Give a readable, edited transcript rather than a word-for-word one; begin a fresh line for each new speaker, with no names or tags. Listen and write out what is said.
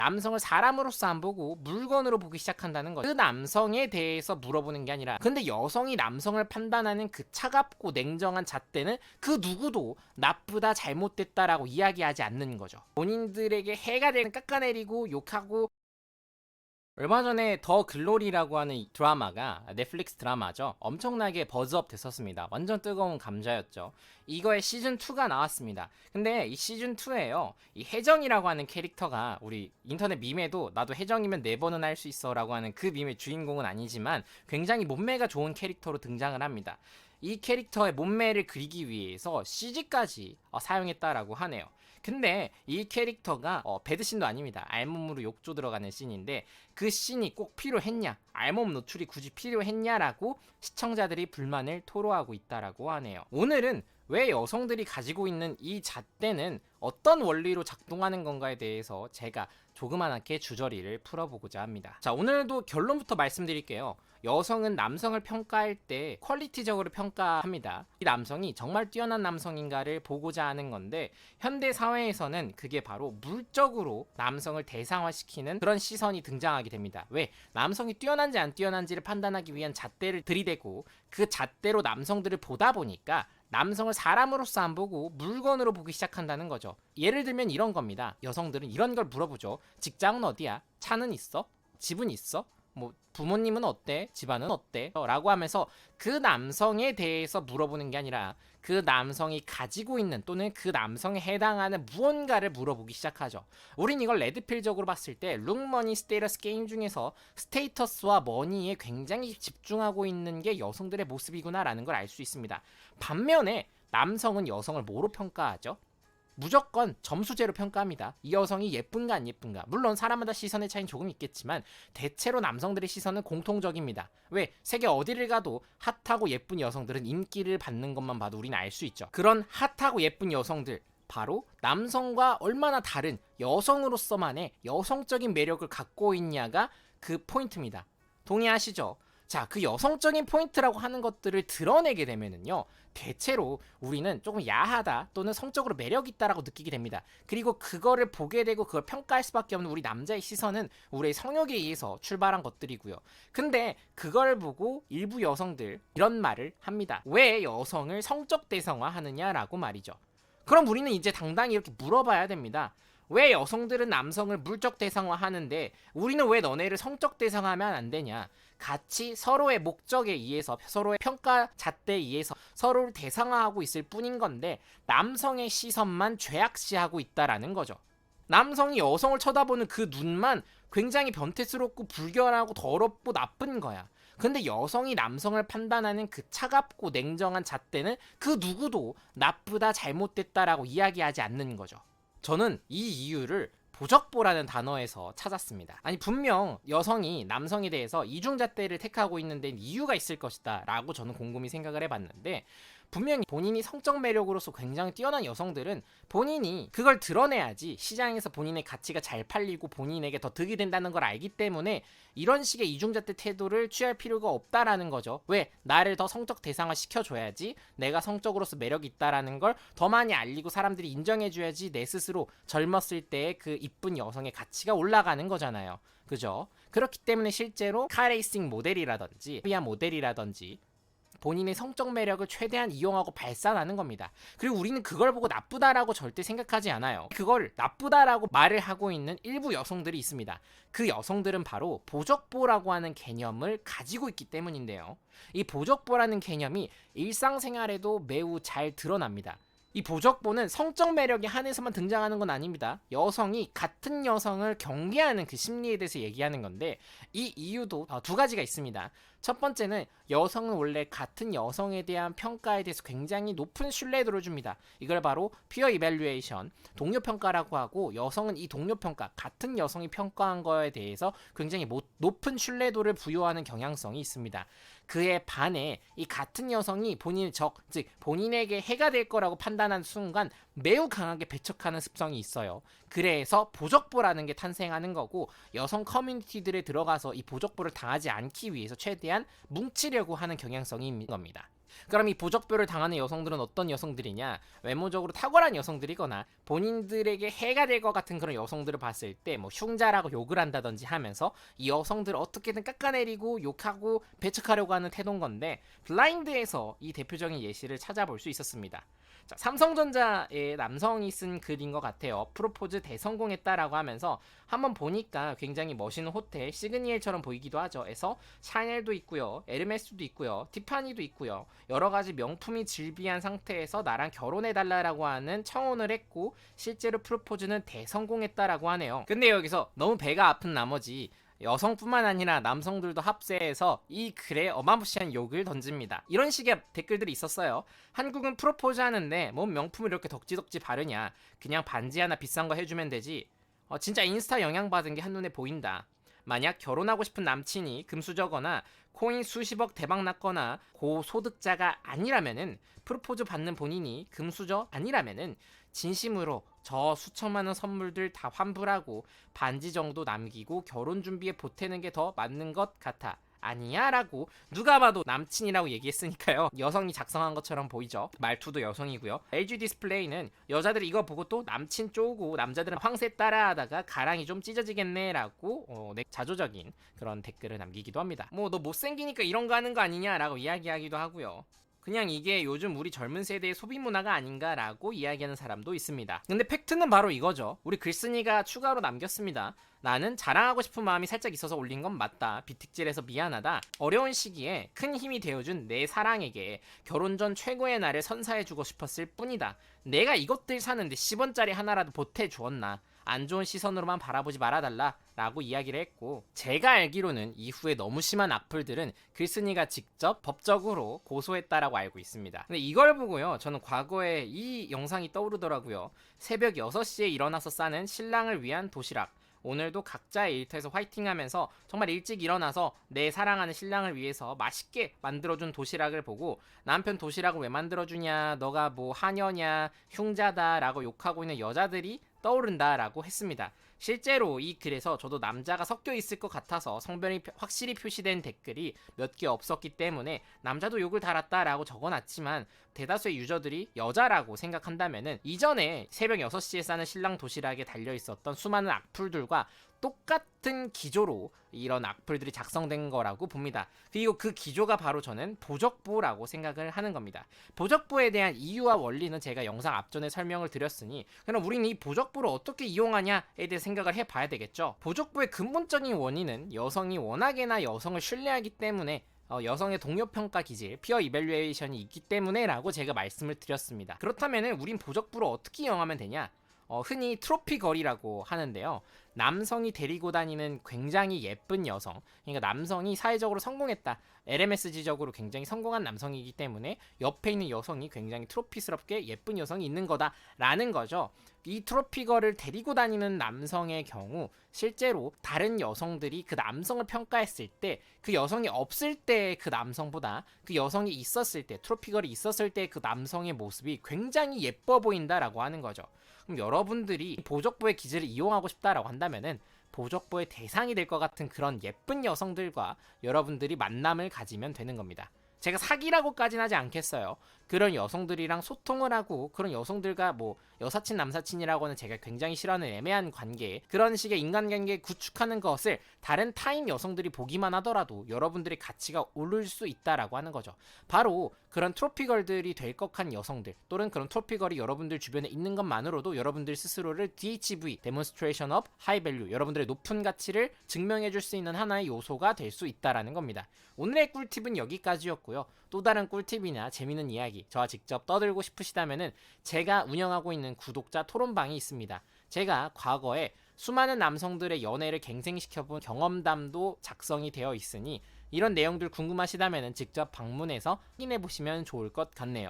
남성을 사람으로서 안 보고 물건으로 보기 시작한다는 거죠. 그 남성에 대해서 물어보는 게 아니라, 근데 여성이 남성을 판단하는 그 차갑고 냉정한 잣대는 그 누구도 나쁘다 잘못됐다라고 이야기하지 않는 거죠. 본인들에게 해가 되는 깎아내리고 욕하고. 얼마 전에 더 글로리라고 하는 이 드라마가 넷플릭스 드라마죠. 엄청나게 버즈업 됐었습니다. 완전 뜨거운 감자였죠. 이거의 시즌2가 나왔습니다. 근데 이 시즌2에요, 이 혜정이라고 하는 캐릭터가, 우리 인터넷 밈에도 나도 혜정이면 4번은 할 수 있어 라고 하는 그 밈의 주인공은 아니지만 굉장히 몸매가 좋은 캐릭터로 등장을 합니다. 이 캐릭터의 몸매를 그리기 위해서 CG까지 사용했다라고 하네요. 근데 이 캐릭터가 배드신도 아닙니다. 알몸으로 욕조 들어가는 씬인데, 그 씬이 꼭 필요했냐, 알몸 노출이 굳이 필요했냐라고 시청자들이 불만을 토로하고 있다라고 하네요. 오늘은 왜 여성들이 가지고 있는 이 잣대는 어떤 원리로 작동하는 건가에 대해서 제가 조그만하게 주저리를 풀어보고자 합니다. 자, 오늘도 결론부터 말씀드릴게요. 여성은 남성을 평가할 때 퀄리티적으로 평가합니다. 이 남성이 정말 뛰어난 남성인가를 보고자 하는 건데, 현대 사회에서는 그게 바로 물적으로 남성을 대상화시키는 그런 시선이 등장하게 됩니다. 왜? 남성이 뛰어난지 안 뛰어난지를 판단하기 위한 잣대를 들이대고 그 잣대로 남성들을 보다 보니까 남성을 사람으로서 안 보고 물건으로 보기 시작한다는 거죠. 예를 들면 이런 겁니다. 여성들은 이런 걸 물어보죠. 직장은 어디야? 차는 있어? 집은 있어? 뭐 부모님은 어때? 집안은 어때? 라고 하면서 그 남성에 대해서 물어보는 게 아니라 그 남성이 가지고 있는, 또는 그 남성에 해당하는 무언가를 물어보기 시작하죠. 우린 이걸 레드필적으로 봤을 때 룩머니 스테이터스 게임 중에서 스테이터스와 머니에 굉장히 집중하고 있는 게 여성들의 모습이구나 라는 걸 알 수 있습니다. 반면에 남성은 여성을 뭐로 평가하죠? 무조건 점수제로 평가합니다. 이 여성이 예쁜가 안 예쁜가. 물론 사람마다 시선의 차이는 조금 있겠지만 대체로 남성들의 시선은 공통적입니다. 왜? 세계 어디를 가도 핫하고 예쁜 여성들은 인기를 받는 것만 봐도 우리는 알 수 있죠. 그런 핫하고 예쁜 여성들, 바로 남성과 얼마나 다른 여성으로서만의 여성적인 매력을 갖고 있냐가 그 포인트입니다. 동의하시죠? 자, 그 여성적인 포인트라고 하는 것들을 드러내게 되면은요, 대체로 우리는 조금 야하다 또는 성적으로 매력있다라고 느끼게 됩니다. 그리고 그거를 보게 되고 그걸 평가할 수밖에 없는 우리 남자의 시선은 우리의 성욕에 의해서 출발한 것들이고요. 근데 그걸 보고 일부 여성들 이런 말을 합니다. 왜 여성을 성적 대상화하느냐라고 말이죠. 그럼 우리는 이제 당당히 이렇게 물어봐야 됩니다. 왜 여성들은 남성을 물적 대상화하는데 우리는 왜 너네를 성적 대상화하면 안 되냐? 같이 서로의 목적에 의해서, 서로의 평가 잣대에 의해서 서로를 대상화하고 있을 뿐인 건데, 남성의 시선만 죄악시하고 있다라는 거죠. 남성이 여성을 쳐다보는 그 눈만 굉장히 변태스럽고 불결하고 더럽고 나쁜 거야. 근데 여성이 남성을 판단하는 그 차갑고 냉정한 잣대는 그 누구도 나쁘다 잘못됐다라고 이야기하지 않는 거죠. 저는 이 이유를 보적보라는 단어에서 찾았습니다. 아니, 분명 여성이 남성에 대해서 이중잣대를 택하고 있는 데 이유가 있을 것이다 라고 저는 곰곰이 생각을 해봤는데, 분명히 본인이 성적 매력으로서 굉장히 뛰어난 여성들은 본인이 그걸 드러내야지 시장에서 본인의 가치가 잘 팔리고 본인에게 더 득이 된다는 걸 알기 때문에 이런 식의 이중잣대 태도를 취할 필요가 없다라는 거죠. 왜? 나를 더 성적 대상화 시켜줘야지, 내가 성적으로서 매력이 있다라는 걸 더 많이 알리고 사람들이 인정해줘야지 내 스스로 젊었을 때의 그 이쁜 여성의 가치가 올라가는 거잖아요. 그죠? 그렇기 때문에 실제로 카레이싱 모델이라든지 비아 모델이라든지 본인의 성적 매력을 최대한 이용하고 발산하는 겁니다. 그리고 우리는 그걸 보고 나쁘다라고 절대 생각하지 않아요. 그걸 나쁘다라고 말을 하고 있는 일부 여성들이 있습니다. 그 여성들은 바로 보적보라고 하는 개념을 가지고 있기 때문인데요. 이 보적보라는 개념이 일상생활에도 매우 잘 드러납니다. 이 보적보는 성적 매력에 한해서만 등장하는 건 아닙니다. 여성이 같은 여성을 경계하는 그 심리에 대해서 얘기하는 건데, 이 이유도 두 가지가 있습니다. 첫 번째는 여성은 원래 같은 여성에 대한 평가에 대해서 굉장히 높은 신뢰도를 줍니다. 이걸 바로 피어 이밸류에이션, 동료평가라고 하고, 여성은 이 동료평가, 같은 여성이 평가한 거에 대해서 굉장히 높은 신뢰도를 부여하는 경향성이 있습니다. 그에 반해 이 같은 여성이 본인의 적, 즉 본인에게 해가 될 거라고 판단한 순간 매우 강하게 배척하는 습성이 있어요. 그래서 보적보라는 게 탄생하는 거고, 여성 커뮤니티들에 들어가서 이 보적보를 당하지 않기 위해서 최대한 뭉치려고 하는 경향성이 있는 겁니다. 그럼 이 부적보를 당하는 여성들은 어떤 여성들이냐? 외모적으로 탁월한 여성들이거나 본인들에게 해가 될 것 같은 그런 여성들을 봤을 때 뭐 흉자라고 욕을 한다든지 하면서 이 여성들을 어떻게든 깎아내리고 욕하고 배척하려고 하는 태도인 건데, 블라인드에서 이 대표적인 예시를 찾아볼 수 있었습니다. 자, 삼성전자의 남성이 쓴 글인 것 같아요. 프로포즈 대성공했다라고 하면서 한번 보니까 굉장히 멋있는 호텔 시그니엘처럼 보이기도 하죠. 에서 샤넬도 있고요, 에르메스도 있고요, 티파니도 있고요, 여러 가지 명품이 즐비한 상태에서 나랑 결혼해달라고 하는 청혼을 했고 실제로 프로포즈는 대성공했다라고 하네요. 근데 여기서 너무 배가 아픈 나머지 여성뿐만 아니라 남성들도 합세해서 이 글에 어마무시한 욕을 던집니다. 이런 식의 댓글들이 있었어요. 한국은 프로포즈 하는데 뭔 명품을 이렇게 덕지덕지 바르냐, 그냥 반지 하나 비싼 거 해주면 되지. 진짜 인스타 영향받은 게 한눈에 보인다. 만약 결혼하고 싶은 남친이 금수저거나 코인 수십억 대박 났거나 고소득자가 아니라면은, 프로포즈 받는 본인이 금수저 아니라면은 진심으로 저 수천만 원 선물들 다 환불하고 반지 정도 남기고 결혼 준비에 보태는 게 더 맞는 것 같아. 아니야? 라고 누가 봐도 남친이라고 얘기했으니까요. 여성이 작성한 것처럼 보이죠. 말투도 여성이고요. LG 디스플레이는 여자들이 이거 보고 또 남친 쪼고 남자들은 황새 따라하다가 가랑이 좀 찢어지겠네 라고 자조적인 그런 댓글을 남기기도 합니다. 뭐 너 못생기니까 이런 거 하는 거 아니냐 라고 이야기하기도 하고요. 그냥 이게 요즘 우리 젊은 세대의 소비 문화가 아닌가라고 이야기하는 사람도 있습니다. 근데 팩트는 바로 이거죠. 우리 글쓴이가 추가로 남겼습니다. 나는 자랑하고 싶은 마음이 살짝 있어서 올린 건 맞다. 비틱질해서 미안하다. 어려운 시기에 큰 힘이 되어준 내 사랑에게 결혼 전 최고의 날을 선사해주고 싶었을 뿐이다. 내가 이것들 사는데 10원짜리 하나라도 보태주었나. 안 좋은 시선으로만 바라보지 말아달라 라고 이야기를 했고, 제가 알기로는 이후에 너무 심한 악플들은 글쓴이가 직접 법적으로 고소했다라고 알고 있습니다. 근데 이걸 보고요, 저는 과거에 이 영상이 떠오르더라고요. 새벽 6시에 일어나서 싸는 신랑을 위한 도시락. 오늘도 각자의 일터에서 화이팅하면서 정말 일찍 일어나서 내 사랑하는 신랑을 위해서 맛있게 만들어준 도시락을 보고, 남편 도시락을 왜 만들어주냐, 너가 뭐 하녀냐, 흉자다 라고 욕하고 있는 여자들이 떠오른다라고 했습니다. 실제로 이 글에서 저도 남자가 섞여 있을 것 같아서 성별이 확실히 표시된 댓글이 몇 개 없었기 때문에 남자도 욕을 달았다라고 적어놨지만, 대다수의 유저들이 여자라고 생각한다면은 이전에 새벽 6시에 싸는 신랑 도시락에 달려있었던 수많은 악플들과 똑같은 기조로 이런 악플들이 작성된 거라고 봅니다. 그리고 그 기조가 바로 저는 보적보라고 생각을 하는 겁니다. 보적보에 대한 이유와 원리는 제가 영상 앞전에 설명을 드렸으니, 그럼 우리는 이 보적보를 어떻게 이용하냐에 대해 생각을 해봐야 되겠죠. 보적보의 근본적인 원인은 여성이 워낙에나 여성을 신뢰하기 때문에, 여성의 동요평가 기질, 피어 이밸류에이션이 있기 때문에 라고 제가 말씀을 드렸습니다. 그렇다면 우린 보적부를 어떻게 이용하면 되냐? 흔히 트로피 걸이라고 하는데요. 남성이 데리고 다니는 굉장히 예쁜 여성, 그러니까 남성이 사회적으로 성공했다, LMS지적으로 굉장히 성공한 남성이기 때문에 옆에 있는 여성이 굉장히 트로피스럽게 예쁜 여성이 있는 거다라는 거죠. 이 트로피걸을 데리고 다니는 남성의 경우 실제로 다른 여성들이 그 남성을 평가했을 때 그 여성이 없을 때 그 남성보다 그 여성이 있었을 때, 트로피걸이 있었을 때 그 남성의 모습이 굉장히 예뻐 보인다라고 하는 거죠. 그럼 여러분들이 보적보의 기질을 이용하고 싶다라고 한다면은 보적보의 대상이 될 것 같은 그런 예쁜 여성들과 여러분들이 만남을 가지면 되는 겁니다. 제가 사기라고까지는 하지 않겠어요. 그런 여성들이랑 소통을 하고, 그런 여성들과 뭐 여사친 남사친이라고는 제가 굉장히 싫어하는 애매한 관계, 그런 식의 인간관계 구축하는 것을 다른 타인 여성들이 보기만 하더라도 여러분들의 가치가 오를 수 있다라고 하는 거죠. 바로 그런 트로피걸들이 될 것한 여성들, 또는 그런 트로피걸이 여러분들 주변에 있는 것만으로도 여러분들 스스로를 DHV, Demonstration of High Value, 여러분들의 높은 가치를 증명해 줄 수 있는 하나의 요소가 될 수 있다라는 겁니다. 오늘의 꿀팁은 여기까지였고요. 또 다른 꿀팁이나 재미있는 이야기 저와 직접 떠들고 싶으시다면은 제가 운영하고 있는 구독자 토론방이 있습니다. 제가 과거에 수많은 남성들의 연애를 갱생시켜본 경험담도 작성이 되어 있으니, 이런 내용들 궁금하시다면은 직접 방문해서 확인해 보시면 좋을 것 같네요.